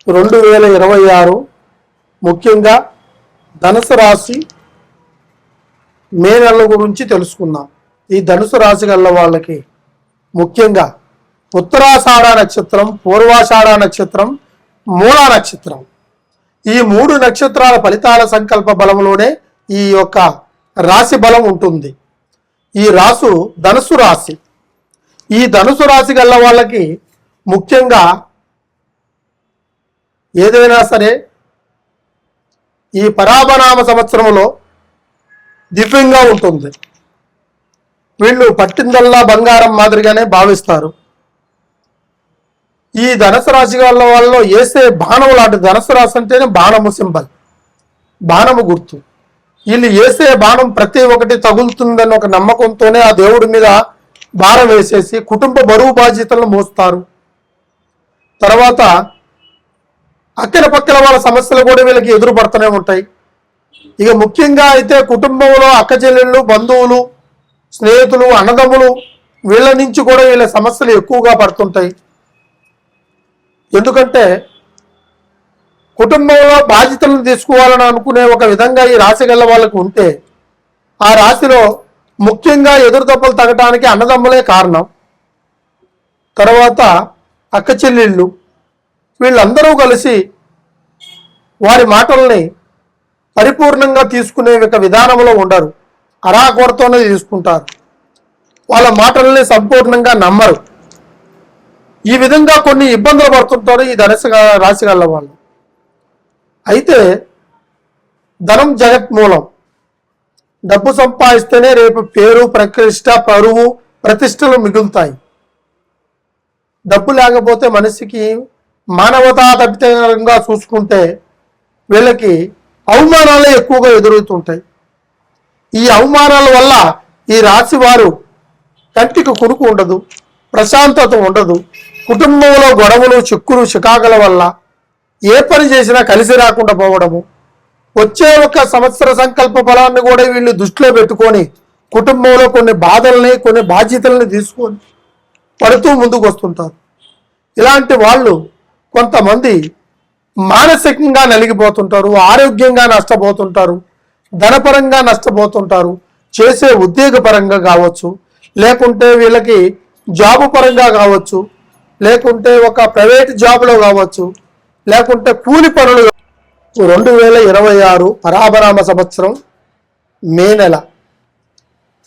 2026 ముఖ్యంగా ధనుసు రాశి మే నెల గురించి తెలుసుకుందాం. ఈ ధనుసు రాశి గల వాళ్ళకి ముఖ్యంగా ఉత్తరాషాఢ నక్షత్రం, పూర్వాషాఢ నక్షత్రం, మూలా నక్షత్రం, ఈ 3 నక్షత్రాల ఫలితాల సంకల్ప బలంలోనే ఈ యొక్క రాశి బలం ఉంటుంది. ఈ రాసు ధనుసు రాశి. ఈ ధనుసు రాశి గల వాళ్ళకి ముఖ్యంగా ఏదైనా సరే ఈ పరాభనామ సంవత్సరంలో దివ్యంగా ఉంటుంది. వీళ్ళు పట్టిందల్లా బంగారం మాదిరిగానే భావిస్తారు. ఈ ధనుసు రాశి వాళ్ళలో వేసే బాణము లాంటి, ధనుసు రాశి అంటేనే బాణము సింబల్, బాణము గుర్తు. వీళ్ళు వేసే బాణం ప్రతి ఒక్కటి తగులుతుందని ఒక నమ్మకంతోనే ఆ దేవుడి మీద భారం వేసేసి కుటుంబ బరువు బాధ్యతలను మోస్తారు. తర్వాత అక్కల పక్కల వాళ్ళ సమస్యలు కూడా వీళ్ళకి ఎదురు పడుతూనే ఉంటాయి. ఇక ముఖ్యంగా అయితే కుటుంబంలో అక్క చెల్లెళ్ళు, బంధువులు, స్నేహితులు, అన్నదమ్ములు వీళ్ళ నుంచి కూడా వీళ్ళ సమస్యలు ఎక్కువగా పడుతుంటాయి. ఎందుకంటే కుటుంబంలో బాధ్యతలను తీసుకోవాలని అనుకునే ఒక విధంగా ఈ రాశి గల వాళ్ళకు ఉంటే, ఆ రాశిలో ముఖ్యంగా ఎదురుదెబ్బలు తగ్గడానికి అన్నదమ్ములే కారణం. తర్వాత అక్క చెల్లెళ్ళు వీళ్ళందరూ కలిసి వారి మాటల్ని పరిపూర్ణంగా తీసుకునే ఒక విధానంలో ఉండరు, అరాకొరతోనే తీసుకుంటారు. వాళ్ళ మాటల్ని సంపూర్ణంగా నమ్మరు. ఈ విధంగా కొన్ని ఇబ్బందులు పడుతుంటారు ఈ ధనుసు రాశి గల వాళ్ళు. అయితే ధనం జగత్ మూలం. డబ్బు సంపాదిస్తేనే రేపు పేరు, ప్రతిష్ట, పరువు, ప్రతిష్టలు మిగులుతాయి. డబ్బు లేకపోతే మనిషికి మానవతా తప్పితంగా చూసుకుంటే వీళ్ళకి అవమానాలే ఎక్కువగా ఎదురవుతుంటాయి. ఈ అవమానాల వల్ల ఈ రాశి వారు కంటికి కునుకు ఉండదు, ప్రశాంతత ఉండదు. కుటుంబంలో గొడవలు, చిక్కులు, చికాకుల వల్ల ఏ పని చేసినా కలిసి రాకుండా పోవడము, వచ్చే ఒక సంవత్సర సంకల్ప ఫలాన్ని కూడా వీళ్ళు దృష్టిలో పెట్టుకొని కుటుంబంలో కొన్ని బాధల్ని, కొన్ని బాధ్యతల్ని తీసుకొని పడుతూ ముందుకు వస్తుంటారు. ఇలాంటి వాళ్ళు కొంతమంది మానసికంగా నలిగిపోతుంటారు, ఆరోగ్యంగా నష్టపోతుంటారు, ధనపరంగా నష్టపోతుంటారు. చేసే ఉద్యోగపరంగా కావచ్చు, లేకుంటే వీళ్ళకి జాబు పరంగా కావచ్చు, లేకుంటే ఒక ప్రైవేట్ జాబ్లో కావచ్చు, లేకుంటే కూలి పనులు. 2026 పరాభరామ సంవత్సరం మే నెల.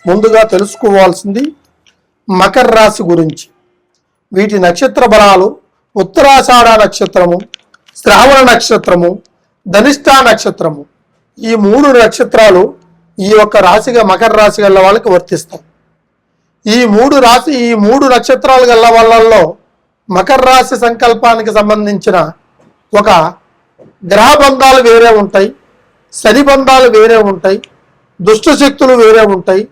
ముందుగా తెలుసుకోవాల్సింది మకర రాశి గురించి. వీటి నక్షత్ర బలాలు: ఉత్తరాషాఢ నక్షత్రము, శ్రావణ నక్షత్రము, ధనిష్టా నక్షత్రము. ఈ 3 నక్షత్రాలు ఈ యొక్క రాశిగా మకర రాశి గల వాళ్ళకి వర్తిస్తాయి. ఈ 3 నక్షత్రాలు గల వాళ్ళల్లో మకర రాశి సంకల్పానికి సంబంధించిన ఒక గ్రహ బంధాలు వేరే ఉంటాయి, శని బంధాలు వేరే ఉంటాయి, దుష్టశక్తులు వేరే ఉంటాయి,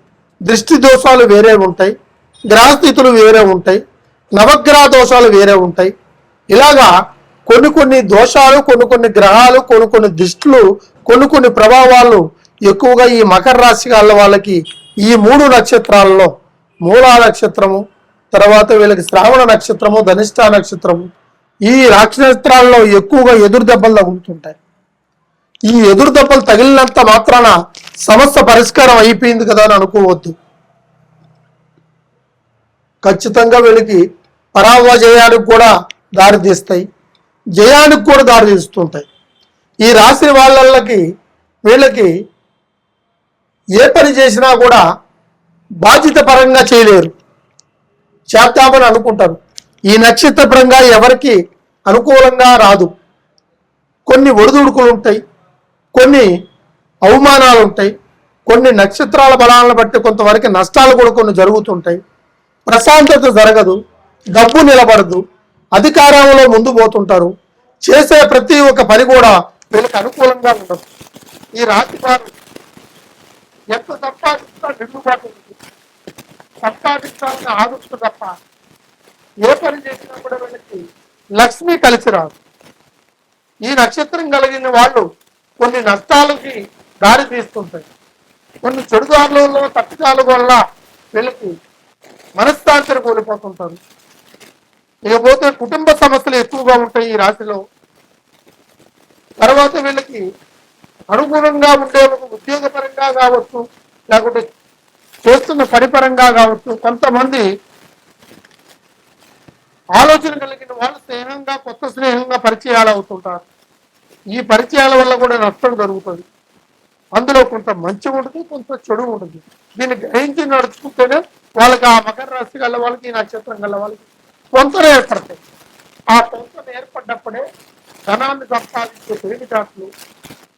దృష్టి దోషాలు వేరే ఉంటాయి, గ్రహస్థితులు వేరే ఉంటాయి, నవగ్రహ దోషాలు వేరే ఉంటాయి. ఇలాగా కొన్ని దోషాలు, కొన్ని గ్రహాలు, కొన్ని దృష్టిలు, కొన్ని ప్రభావాలు ఎక్కువగా ఈ మకర రాశి గల వాళ్ళకి ఈ 3 నక్షత్రాలలో మూలా నక్షత్రము, తర్వాత వీళ్ళకి శ్రావణ నక్షత్రము, ధనిష్టా నక్షత్రము, ఈ నక్షత్రాల్లో ఎక్కువగా ఎదురు దెబ్బలు తగులుతుంటాయి. ఈ ఎదురు దెబ్బలు తగిలినంత మాత్రాన సమస్య పరిష్కారం అయిపోయింది కదా అని అనుకోవద్దు. ఖచ్చితంగా వీళ్ళకి పరాజయానికి కూడా దారితీస్తాయి, జయానికి కూడా దారితీస్తుంటాయి. ఈ రాశి వాళ్ళకి వీళ్ళకి ఏ పని చేసినా కూడా బాధ్యత పరంగా చేయలేరు, చేద్దామని అనుకుంటారు. ఈ నక్షత్ర పరంగా ఎవరికి అనుకూలంగా రాదు. కొన్ని ఒడిదుడుకులు ఉంటాయి, కొన్ని అవమానాలు ఉంటాయి, కొన్ని నక్షత్రాల బలాలను బట్టి కొంతవరకు నష్టాలు కూడా కొన్ని జరుగుతుంటాయి. ప్రశాంతత జరగదు, డబ్బు నిలబడదు, అధికారంలో ముందు పోతుంటారు. చేసే ప్రతి ఒక్క పని కూడా వీళ్ళకి అనుకూలంగా ఉండదు. ఈ రాశి వారు ఎంత సంపాదించినా నిలుబాటు సంపాదించాలని ఆదుస్తూ తప్ప ఏ పని చేసినా కూడా వీళ్ళకి లక్ష్మి కలిసి రాదు. ఈ నక్షత్రం కలిగిన వాళ్ళు కొన్ని నష్టాలకి దారి తీస్తుంటాయి. కొన్ని చెడుదారులలో తప్పిదాల వల్ల వీళ్ళకి మనశ్శాంతిని కోల్పోతుంటారు. ఇకపోతే కుటుంబ సమస్యలు ఎక్కువగా ఉంటాయి ఈ రాశిలో. తర్వాత వీళ్ళకి అనుగుణంగా ఉండే ఒక ఉద్యోగపరంగా కావచ్చు, లేకుంటే చేస్తున్న పనిపరంగా కావచ్చు, కొంతమంది ఆలోచన కలిగిన వాళ్ళు స్నేహంగా కొత్త స్నేహంగా పరిచయాలు అవుతుంటారు. ఈ పరిచయాల వల్ల కూడా నష్టం జరుగుతుంది. అందులో కొంత మంచి ఉంటుంది, కొంత చెడు ఉంటుంది. దీన్ని గ్రహించి నడుచుకుంటేనే వాళ్ళకి ఆ మకర రాశి గల వాళ్ళకి, ఈ నక్షత్రం గల వాళ్ళకి పొంతన ఏర్పడతాయి. ఆ పొంతన ఏర్పడ్డప్పుడే ధనాన్ని సంపాదించే తెలివితేటలు,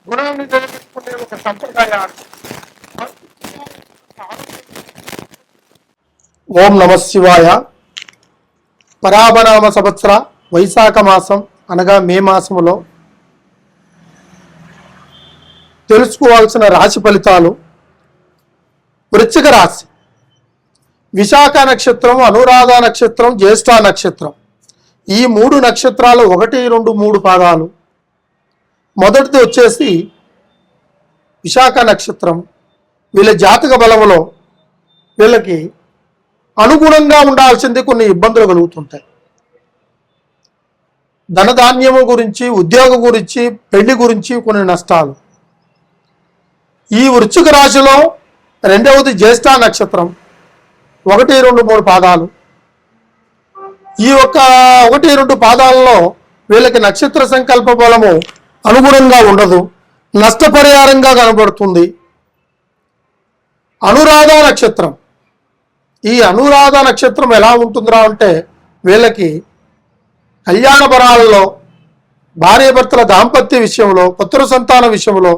గుణాన్ని నిలబెట్టుకునే ఒక సంప్రదాయాలు. ఓం నమ శివాయ. పరాభనామ సంవత్సర వైశాఖ మాసం అనగా మే మాసములో తెలుసుకోవాల్సిన రాశి ఫలితాలు. వృశ్చిక రాశి, విశాఖ నక్షత్రం, అనురాధ నక్షత్రం, జ్యేష్ఠ నక్షత్రం, ఈ 3 నక్షత్రాలు 1, 2, 3 పాదాలు. మొదటిది వచ్చేసి విశాఖ నక్షత్రం. వీళ్ళ జాతక బలములో వీళ్ళకి అనుగుణంగా ఉండాల్సింది కొన్ని ఇబ్బందులు కలుగుతుంటాయి. ధనధాన్యము గురించి, ఉద్యోగం గురించి, పెళ్లి గురించి కొన్ని నష్టాలు. ఈ వృశ్చిక రాశిలో రెండవది జ్యేష్ఠ నక్షత్రం, 1, 2, 3 పాదాలు. ఈ 1, 2 పాదాలలో వీళ్ళకి నక్షత్ర సంకల్ప బలము అనుగుణంగా ఉండదు, నష్టపరిహారంగా కనబడుతుంది. అనురాధ నక్షత్రం, ఈ అనురాధ నక్షత్రం ఎలా ఉంటుందిరా అంటే వీళ్ళకి కళ్యాణ బరాలలో, భార్యాభర్తల దాంపత్య విషయంలో, పుత్ర సంతాన విషయంలో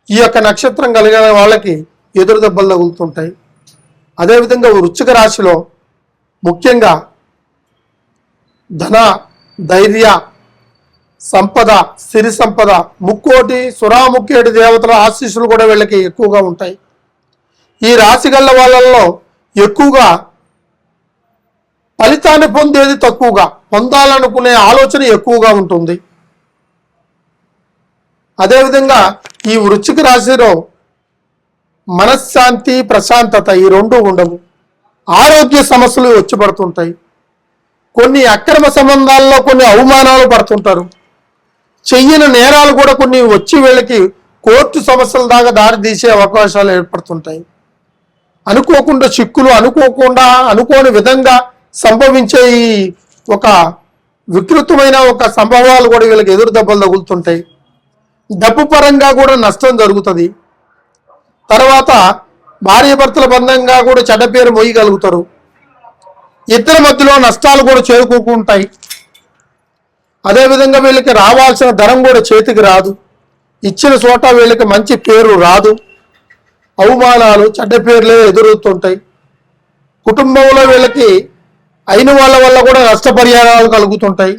ఈ యొక్క నక్షత్రం కలిగిన వాళ్ళకి ఎదురు దెబ్బలు తగులుతుంటాయి. అదేవిధంగా వృశ్చిక రాశిలో ముఖ్యంగా ధన, ధైర్య, సంపద, సిరి సంపద, ముక్కోటి సురాముక్కేటి దేవతల ఆశీస్సులు కూడా వీళ్ళకి ఎక్కువగా ఉంటాయి. ఈ రాశి గల్ల వాళ్ళల్లో ఎక్కువగా ఫలితాన్ని పొందేది తక్కువగా, పొందాలనుకునే ఆలోచన ఎక్కువగా ఉంటుంది. అదేవిధంగా ఈ వృశ్చిక రాశిలో మనశ్శాంతి, ప్రశాంతత ఈ 2 ఉండవు. ఆరోగ్య సమస్యలు వచ్చి పడుతుంటాయి. కొన్ని అక్రమ సంబంధాల్లో కొన్ని అవమానాలు పడుతుంటారు. చెయ్యని నేరాలు కూడా కొన్ని వచ్చి వీళ్ళకి కోర్టు సమస్యల దాకా దారి తీసే అవకాశాలు ఏర్పడుతుంటాయి. అనుకోకుండా చిక్కులు, అనుకోని విధంగా సంభవించే ఈ ఒక వికృతమైన ఒక సంభవాలు కూడా వీళ్ళకి ఎదురు దెబ్బలు తగులుతుంటాయి. డబ్బు పరంగా కూడా నష్టం జరుగుతుంది. తర్వాత భార్యాభర్తల బంధంగా కూడా చెడ్డ పేరు మోయగలుగుతారు. ఇద్దరి మధ్యలో నష్టాలు కూడా చేరుకుంటాయి. అదేవిధంగా వీళ్ళకి రావాల్సిన ధనం కూడా చేతికి రాదు. ఇచ్చిన చోట వీళ్ళకి మంచి పేరు రాదు. అవమానాలు, చెడ్డ పేర్లే ఎదురవుతుంటాయి. కుటుంబంలో వీళ్ళకి అయిన వాళ్ళ వల్ల కూడా నష్టపరిహారాలు కలుగుతుంటాయి.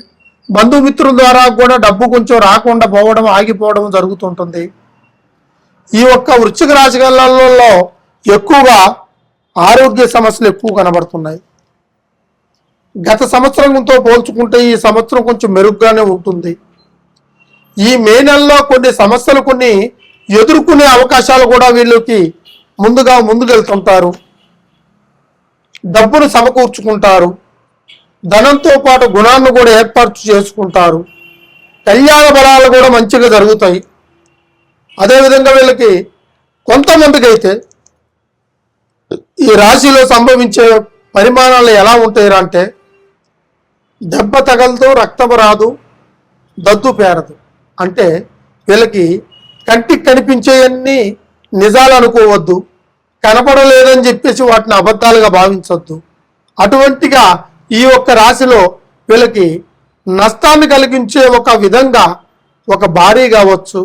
బంధుమిత్రుల ద్వారా కూడా డబ్బు కొంచెం రాకుండా పోవడం, ఆగిపోవడం జరుగుతుంటుంది. ఈ వృశ్చిక రాశి గలలో ఎక్కువగా ఆరోగ్య సమస్యలు ఎక్కువ కనబడుతున్నాయి. గత సంవత్సరంతో పోల్చుకుంటే ఈ సంవత్సరం కొంచెం మెరుగ్గానే ఉంటుంది. ఈ మే నెలలో కొన్ని సమస్యలు కొన్ని ఎదుర్కొనే అవకాశాలు కూడా వీళ్ళకి ముందుకెళ్తుంటారు. డబ్బును సమకూర్చుకుంటారు. ధనంతో పాటు గుణాన్ని కూడా ఏర్పాటు చేసుకుంటారు. కళ్యాణ బలాలు కూడా మంచిగా జరుగుతాయి. అదేవిధంగా వీళ్ళకి కొంతమందికి అయితే ఈ రాశిలో సంభవించే పరిమాణాలు ఎలా ఉంటాయి అంటే దెబ్బ తగలదు, రక్తం రాదు, దద్దు పేరదు. అంటే వీళ్ళకి కంటికి కనిపించేవన్నీ నిజాలు అనుకోవద్దు, కనపడలేదని చెప్పేసి వాటిని అబద్ధాలుగా భావించవద్దు. అటువంటిగా ఈ రాశిలో వీళ్ళకి నష్టాన్ని కలిగించే ఒక విధంగా ఒక భార్య కావచ్చు,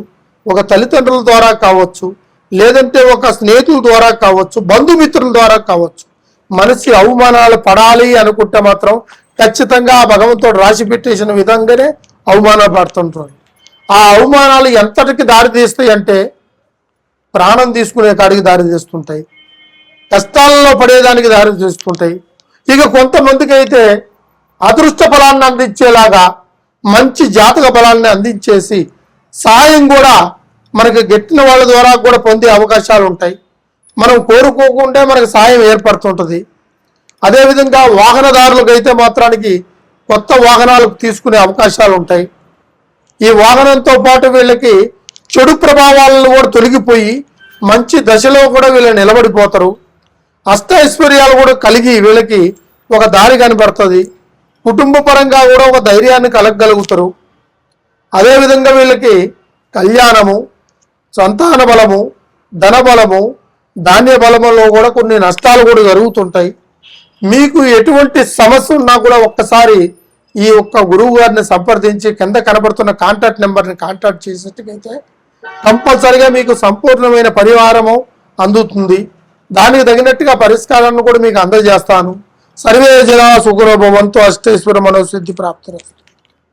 ఒక తల్లిదండ్రుల ద్వారా కావచ్చు, లేదంటే ఒక స్నేహితుల ద్వారా కావచ్చు, బంధుమిత్రుల ద్వారా కావచ్చు, మనిషి అవమానాలు పడాలి అనుకుంటే మాత్రం ఖచ్చితంగా ఆ భగవంతుడు రాసి పెట్టేసిన విధంగానే అవమానాలు పడుతుంటారు. ఆ అవమానాలు ఎంతటికి దారి తీస్తాయి అంటే ప్రాణం తీసుకునే కాడికి దారి తీస్తుంటాయి, కష్టాలలో పడేదానికి దారి తీస్తుంటాయి. ఇక కొంతమందికి అయితే అదృష్ట బలాన్ని అందించేలాగా మంచి జాతక బలాన్ని అందించేసి సాయం కూడా మనకి గెట్టిన వాళ్ళ ద్వారా కూడా పొందే అవకాశాలు ఉంటాయి. మనం కోరుకోకుండా మనకు సాయం ఏర్పడుతుంటుంది. అదేవిధంగా వాహనదారులకు అయితే మాత్రానికి కొత్త వాహనాలు తీసుకునే అవకాశాలు ఉంటాయి. ఈ వాహనంతో పాటు వీళ్ళకి చెడు ప్రభావాలను కూడా తొలగిపోయి మంచి దశలో కూడా వీళ్ళు నిలబడిపోతారు. అష్టైశ్వర్యాలు కూడా కలిగి వీళ్ళకి ఒక దారి కనబడుతుంది. కుటుంబ పరంగా కూడా ఒక ధైర్యాన్ని కలగగలుగుతారు. అదేవిధంగా వీళ్ళకి కళ్యాణము, సంతాన బలము, ధన బలము, ధాన్య బలములో కూడా కొన్ని నష్టాలు కూడా జరుగుతుంటాయి. మీకు ఎటువంటి సమస్య ఉన్నా కూడా ఒక్కసారి ఈ ఒక్క గురువు గారిని సంప్రదించి కింద కనబడుతున్న కాంటాక్ట్ నెంబర్ని కాంటాక్ట్ చేసినట్టుగైతే కంపల్సరిగా మీకు సంపూర్ణమైన పరిహారము అందుతుంది. దానికి తగినట్టుగా పరిష్కారాన్ని కూడా మీకు అందజేస్తాను. సర్వే జనా సుఖనో భవంతు. అష్టైశ్వర మనోసిద్ధి ప్రాప్తి.